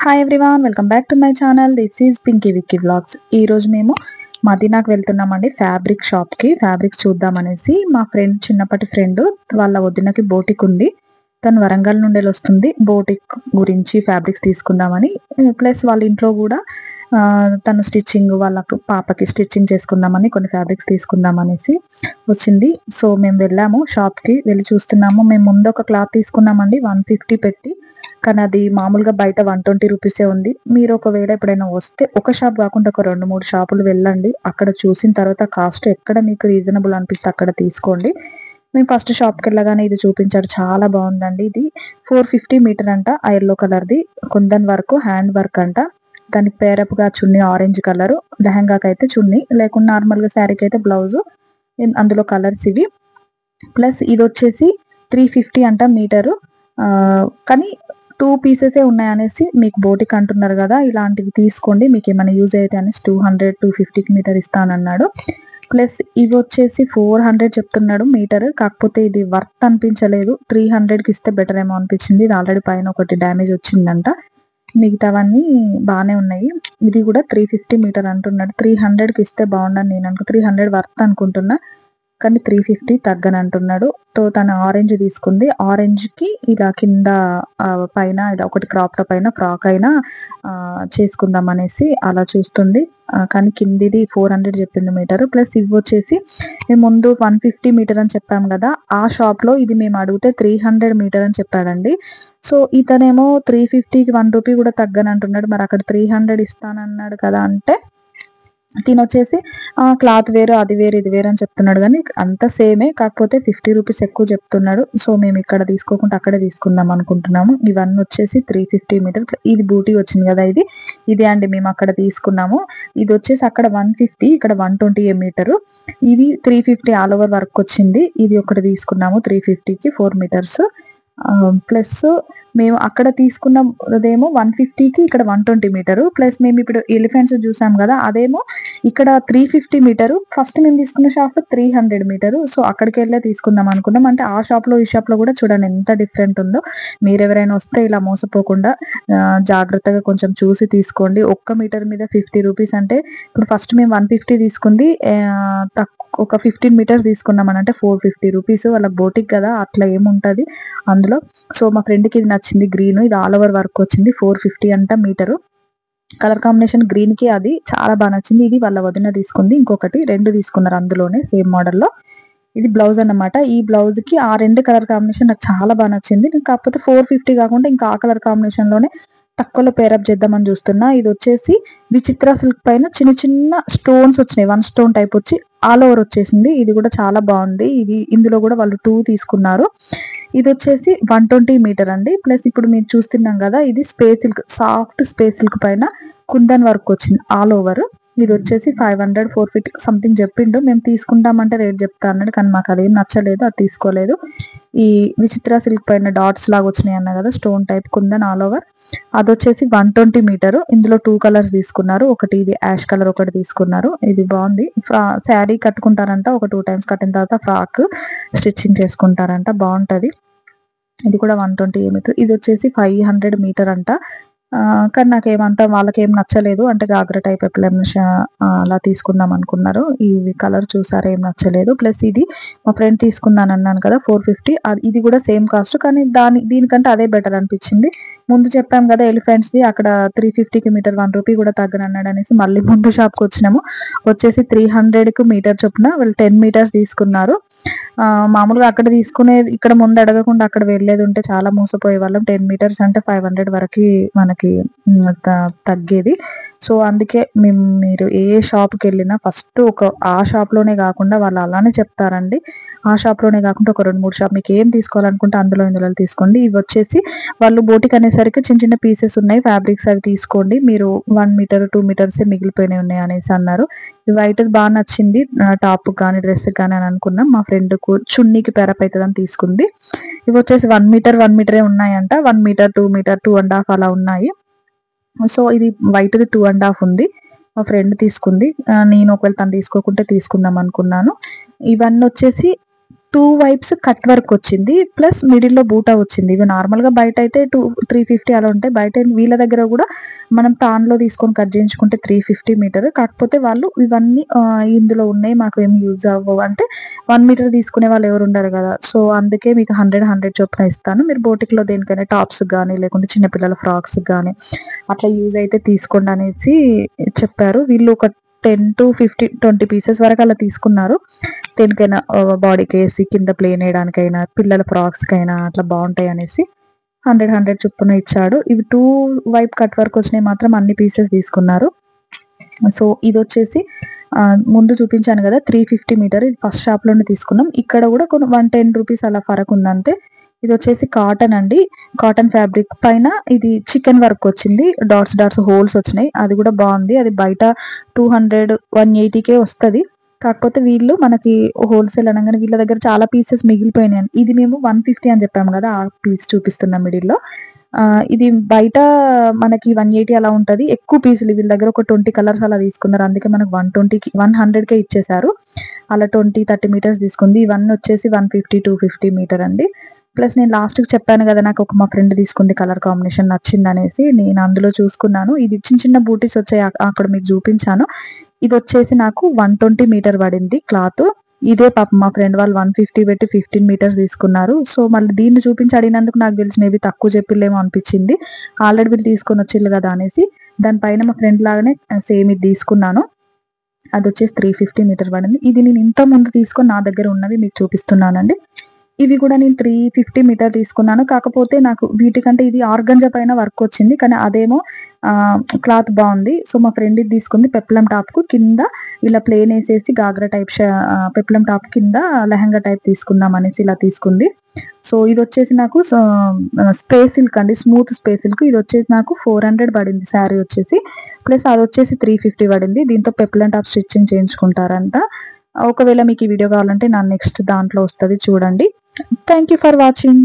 Hi everyone, welcome back to my channel. This is Pinky Vicky vlogs. ఈరోజు మేము మదీనాకు వెళ్తున్నామండి, fabric షాప్కి. ఫ్యాబ్రిక్స్ చూద్దామనేసి. మా ఫ్రెండ్, చిన్నప్పటి ఫ్రెండ్ వాళ్ళ వదినకి బోటిక్ ఉంది. తను వరంగల్ నుండి వస్తుంది. బోటిక్ గురించి ఫ్యాబ్రిక్స్ తీసుకుందామని, ప్లస్ వాళ్ళ ఇంట్లో కూడా తను స్టిచ్చింగ్, వాళ్ళకు పాపకి స్టిచ్చింగ్ చేసుకుందామని, కొన్ని ఫ్యాబ్రిక్స్ తీసుకుందామనేసి వచ్చింది. సో మేము వెళ్ళాము షాప్కి, వెళ్ళి చూస్తున్నాము. మేము ముందు ఒక క్లాత్ తీసుకున్నామండి 150 పెట్టి, కానీ అది మామూలుగా బయట 120 రూపీసే ఉంది. మీరు ఒకవేళ ఎప్పుడైనా వస్తే ఒక షాప్ కాకుండా ఒక 2-3 షాపులు వెళ్ళండి. అక్కడ చూసిన తర్వాత కాస్ట్ ఎక్కడ మీకు రీజనబుల్ అనిపిస్తే అక్కడ తీసుకోండి. మేము ఫస్ట్ షాప్కి వెళ్ళగానే ఇది చూపించాడు, చాలా బాగుందండి. ఇది 450 మీటర్ అంట, ఎల్లో కలర్ది, కుందన్ వర్క్, హ్యాండ్ వర్క్ అంట. దానికి పేరప్గా చున్నీ ఆరెంజ్ కలర్, లెహంగాకి అయితే చున్నీ, లేకుండా నార్మల్గా శారీకి అయితే బ్లౌజు. అందులో కలర్స్ ఇవి. ప్లస్ ఇది వచ్చేసి 350 అంట మీటరు. కానీ 2 పీసెసే ఉన్నాయనేసి మీకు బోటిక్ అంటున్నారు కదా, ఇలాంటివి తీసుకోండి, మీకు ఏమైనా యూజ్ అయితే అనేసి 200-250 మీటర్ ఇస్తానన్నాడు. ప్లస్ ఇవి వచ్చేసి 400 చెప్తున్నాడు మీటర్. కాకపోతే ఇది వర్త్ అనిపించలేదు, 300కి ఇస్తే బెటర్ ఏమో అనిపించింది. ఇది ఆల్రెడీ పైన ఒకటి డ్యామేజ్ వచ్చిందంట, మిగతావన్నీ బాగానే ఉన్నాయి. ఇది కూడా 350 మీటర్ అంటున్నాడు. 300కి ఇస్తే బాగుండని నేను 300 వర్త్ అనుకుంటున్నా, కానీ 350 తగ్గని అంటున్నాడు. సో తను ఆరెంజ్ తీసుకుంది. ఆరెంజ్కి ఇలా కింద పైన ఇలా ఒకటి క్రాప్ టాప్ అయినా ఫ్రాక్ అయినా చేసుకుందాం అనేసి అలా చూస్తుంది. కానీ కిందిది 400 చెప్పింది మీటర్. ప్లస్ ఇవి వచ్చేసి మేము ముందు 150 మీటర్ అని చెప్పాము కదా, ఆ షాప్లో ఇది మేము అడిగితే 300 మీటర్ అని చెప్పాడండి. సో ఇతనేమో 350కి 1 రూపీ కూడా తగ్గని అంటున్నాడు. మరి అక్కడ 300 ఇస్తానన్నాడు కదా అంటే, తినొచ్చేసి క్లాత్ వేరు, అది వేరు, ఇది వేరు అని చెప్తున్నాడు. కానీ అంత సేమే, కాకపోతే 50 రూపీస్ ఎక్కువ చెప్తున్నాడు. సో మేము ఇక్కడ తీసుకోకుండా అక్కడే తీసుకుందాం అనుకుంటున్నాము. ఇవన్నీ వచ్చేసి 350 మీటర్. ఇది బూటీ వచ్చింది కదా, ఇది అండి మేము అక్కడ తీసుకున్నాము. ఇది వచ్చేసి అక్కడ 150, ఇక్కడ 120 మీటరు. ఇది 350 ఆల్ ఓవర్ వర్క్ వచ్చింది. ఇది ఒకటి తీసుకున్నాము 350కి 4 మీటర్స్. ప్లస్ మేము అక్కడ తీసుకున్నదేమో 150కి, ఇక్కడ 120 మీటరు. ప్లస్ మేము ఇప్పుడు ఎలిఫెంట్స్ చూసాం కదా, అదేమో ఇక్కడ 350 మీటరు. ఫస్ట్ మేము తీసుకున్న షాప్లో 300 మీటరు. సో అక్కడికి వెళ్ళే తీసుకుందాం అనుకున్నాం. అంటే ఆ షాప్లో ఈ షాప్లో కూడా చూడండి ఎంత డిఫరెంట్ ఉందో. మీరు ఎవరైనా వస్తే ఇలా మోసపోకుండా జాగ్రత్తగా కొంచెం చూసి తీసుకోండి. ఒక్క మీటర్ మీద 50 రూపీస్ అంటే, ఇప్పుడు ఫస్ట్ మేము 150 తీసుకుంది, ఒక 15 మీటర్స్ తీసుకున్నాం అని అంటే 450 రూపీస్. వాళ్ళ బోటిక్ కదా, అట్లా ఏముంటుంది అందులో. సో మా ఫ్రెండ్కి ఇది నచ్చింది, గ్రీన్, ఇది ఆల్ ఓవర్ వర్క్ వచ్చింది. 450 అంట మీటరు. కలర్ కాంబినేషన్ గ్రీన్కి అది చాలా బాగా నచ్చింది. ఇది వాళ్ళ వదిన తీసుకుంది. ఇంకొకటి 2 తీసుకున్నారు అందులోనే సేమ్ మోడల్లో. ఇది బ్లౌజ్ అన్నమాట. ఈ బ్లౌజ్కి ఆ 2 కలర్ కాంబినేషన్ నాకు చాలా బాగా నచ్చింది. కాకపోతే 450 కాకుండా ఇంకా ఆ కలర్ కాంబినేషన్లోనే తక్కువలో పేరప్ చేద్దామని చూస్తున్నా. ఇది వచ్చేసి విచిత్ర సిల్క్ పైన చిన్న చిన్న స్టోన్స్ వచ్చినాయి, 1 స్టోన్ టైప్ వచ్చి ఆల్ ఓవర్ వచ్చేసింది. ఇది కూడా చాలా బాగుంది. ఇందులో కూడా వాళ్ళు 2 తీసుకున్నారు. ఇది వచ్చేసి 120 మీటర్ అండి. ప్లస్ ఇప్పుడు మీరు చూస్తున్నాం కదా, ఇది space silk, soft space silk పైన కుందన్ వర్క్ వచ్చింది ఆల్ ఓవర్. ఇది వచ్చేసి 500, 450 సంథింగ్ చెప్పిండు. మేము తీసుకుంటామంటే రేట్ చెప్తా అన్నాడు, కానీ మాకు అదేం నచ్చలేదు, అది తీసుకోలేదు. ఈ విచిత్ర సిల్క్ పైన డాట్స్ లాగా వచ్చినాయి అన్న కదా, stone type kundan all over, అది వచ్చేసి 120 మీటరు. ఇందులో 2 కలర్స్ తీసుకున్నారు. ఒకటి ఇది యాష్ కలర్ ఒకటి తీసుకున్నారు. ఇది బాగుంది. శారీ కట్టుకుంటారంట, ఒక 2 టైమ్స్ కట్టిన తర్వాత ఫ్రాక్ స్టిచ్చింగ్ చేసుకుంటారంట, బాగుంటుంది. ఇది కూడా 120 మీటర్. ఇది వచ్చేసి 500 మీటర్ అంట. కానీ నాకేమంతా వాళ్ళకేం నచ్చలేదు. అంటే గాగ్రా టైప్ అలా తీసుకుందాం అనుకున్నారు. ఈ కలర్ చూసారా, ఏం నచ్చలేదు. ప్లస్ ఇది మా ఫ్రెండ్ తీసుకుందాను అన్నాను కదా 450, ఇది కూడా సేమ్ కాస్ట్, కానీ దీనికంటే అదే బెటర్ అనిపించింది. ముందు చెప్పాం కదా ఎలిఫెంట్స్ది, అక్కడ 350కి మీటర్ 1 రూపీ కూడా తగ్గనన్నాడు అనేసి మళ్ళీ ముందు షాప్కి వచ్చినాము. వచ్చేసి 300కి మీటర్ చొప్పున వాళ్ళు 10 మీటర్స్ తీసుకున్నారు. మామూలుగా అక్కడ తీసుకునేది, ఇక్కడ ముందు అడగకుండా అక్కడ వెళ్ళేది ఉంటే చాలా మోసపోయే వాళ్ళం. 10 మీటర్స్ అంటే 500 వరకు మనకి తగ్గేది. సో అందుకే మీరు ఏ షాప్కి వెళ్ళినా ఫస్ట్ ఆ షాప్లోనే కాకుండా వాళ్ళు అలానే చెప్తారండి. ఆ షాప్లోనే కాకుండా ఒక 2-3 షాప్, మీకు ఏం తీసుకోవాలనుకుంటే ఇందులో తీసుకోండి. ఇవి వచ్చేసి వాళ్ళు బోటిక్ అనేసరికి చిన్న చిన్న పీసెస్ ఉన్నాయి, ఫ్యాబ్రిక్స్ అవి తీసుకోండి, మీరు 1 మీటర్ 2 మీటర్సే మిగిలిపోయినాయి ఉన్నాయి అనేసి అన్నారు. ఈ వైట్ బాగా నచ్చింది, టాప్ కానీ డ్రెస్కి కానీ అని అనుకున్నాం. మా ఫ్రెండ్కు చున్నీకి పెరప్ అవుతుందని తీసుకుంది. ఇవి వచ్చేసి 1 మీటరే ఉన్నాయంట. 1 మీటర్, 2 మీటర్, 2.5 అలా ఉన్నాయి. సో ఇది వైట్ది 2.5 ఉంది. మా ఫ్రెండ్ తీసుకుంది. నేను ఒకవేళ తను తీసుకోకుంటే తీసుకుందాం అనుకున్నాను. ఇవన్నీ వచ్చేసి 2 వైప్స్ కట్ వర్క్ వచ్చింది. ప్లస్ మిడిల్‌లో బూటా వచ్చింది. ఇవి నార్మల్‌గా బయట అయితే 350 అలా ఉంటాయి. బయట వీళ్ళ దగ్గర గూడా మనం తాన్‌లో తీసుకొని కట్ చేయించుకుంటే 350 మీటర్. కాకపోతే వాళ్ళు ఇవన్నీ ఇందులో ఉన్నాయి మాకేమి యూజ్ అవ్వవు అంటే 1 మీటర్ తీసుకునే వాళ్ళు ఎవరు ఉండరు గదా! సో, అందుకే మీకు 100, 100 చొప్పున ఇస్తాను. మీరు బోటిక్‌లో దేనికైనా టాప్స్‌కి గానీ, లేకుంటే చిన్న పిల్లల ఫ్రాక్స్‌కి గానీ అట్లా యూజ్ అయితే తీసుకోండి అనేసి చెప్పారు. వీళ్ళు ఒక 10-15, 20 పీసెస్ వరకు అలా తీసుకున్నారు. దేనికైనా బాడీకేసి కింద ప్లేన్ ఎయడానికైనా, పిల్లల ఫ్రాక్స్‌కైనా అట్లా బావుంటాయనేసి 100, 100 చొప్పున ఇచ్చాడు. ఇవి 2 వైపు కట్ వర్క్ వచ్చినయి మాత్రం అన్ని పీసెస్ తీసుకున్నారు. సో, ఇదొచ్చేసి ముందు చూపించాను గదా! 350 మీటర్ ఇది ఫస్ట్ షాప్‌లోనే తీసుకున్నాం. ఇక్కడ గూడా 110 రూపీస్ అలా ఫరకుందంతే. ఇదొచ్చేసి కాటన్ అండి. కాటన్ ఫ్యాబ్రిక్ పైన ఇది చికెన్ వర్క్ వచ్చింది. డాట్స్, డాట్స్ హోల్స్ వచ్చినాయి. అది గూడా బావుంది. అది బయట 200, 180కే వస్తది. కాకపోతే వీళ్ళు మనకి హోల్‌సేల్ అనంగానే వీళ్ళ దగ్గర చాలా పీసెస్ మిగిలిపోయినాయి. ఇది మేము 150 అని చెప్పాము గదా! ఆ పీస్ చూపిస్తున్నా మిడిల్‌లో. ఇది బయట మనకి 180 అలా ఉంటది. ఎక్కువ పీసులు వీళ్ళ దగ్గర ఒక 20 కలర్స్ అలా తీసుకున్నారు. అందుకే మనకు 120కి 100కే ఇచ్చేసారు. అలా 20, 30 మీటర్స్ తీసుకుంది. ఇవన్నీ వచ్చేసి 150, 250 మీటర్ అండి. ప్లస్ నేను లాస్ట్‌కి చెప్పాను గదా! మా ఫ్రెండ్ తీసుకుంది కలర్ కాంబినేషన్ నచ్చిందనేసి. నేను అందులో చూసుకున్నాను. ఇది చిన్న చిన్న బూటీస్ వచ్చాయి. అక్కడ మీకు చూపించాను. ఇదొచ్చేసి నాకు 120 మీటర్ పడింది క్లాతు. ఇదే పాపం మా ఫ్రెండ్ వాళ్ళు 150 పెట్టి 15 మీటర్స్ తీసుకున్నారు. సో, మళ్ళీ దీన్ని చూపించి అడిగినందుకు నాకు తెలిసి మేబీ తక్కువ చెప్పిల్లేమో అనిపిచ్చింది. ఆల్రెడీ వీళ్ళు తీసుకొనొచ్చిల్లు గదా! అనేసి. దాని పైన మా ఫ్రెండ్ లాగానే సేమ్ ఇది తీసుకున్నాను. అదొచ్చేసి 350 మీటర్ పడింది. ఇది నేను ఇంతకుముందు తీసుకొని నా దగ్గర ఉన్నవి మీకు చూపిస్తున్నానండి. ఇవి కూడా నేను 350 మీటర్ తీసుకున్నాను. కాకపోతే నాకు వీటికంటే ఇది ఆర్గంజా పైన వర్క్ వచ్చింది. కానీ అదేమో క్లాత్ బావుంది. సో, మా ఫ్రెండ్ ఇది తీసుకుంది పెప్లమ్ టాప్‌కు కింద ఇలా ప్లెయిన్ ఏసేసి గాగ్రా టైప్ పెప్లమ్ టాప్ కింద లెహంగా టైప్ తీసుకుందాం అనేసి ఇలా తీసుకుంది. సో, ఇదొచ్చేసి నాకు స్పేస్ సిల్క్ అండి. Smooth space silk. ఇదొచ్చేసి నాకు 400 పడింది శారీ వచ్చేసి. ప్లస్ అదొచ్చేసి 350 పడింది. దీంతో పెప్లమ్ టాప్ స్టిచ్చింగ్ చేయించుకుంటారంట. ఒకవేళ మీకు ఈ వీడియో కావాలంటే నా నెక్స్ట్ దాంట్లో వస్తది చూడండి. Thank you for watching.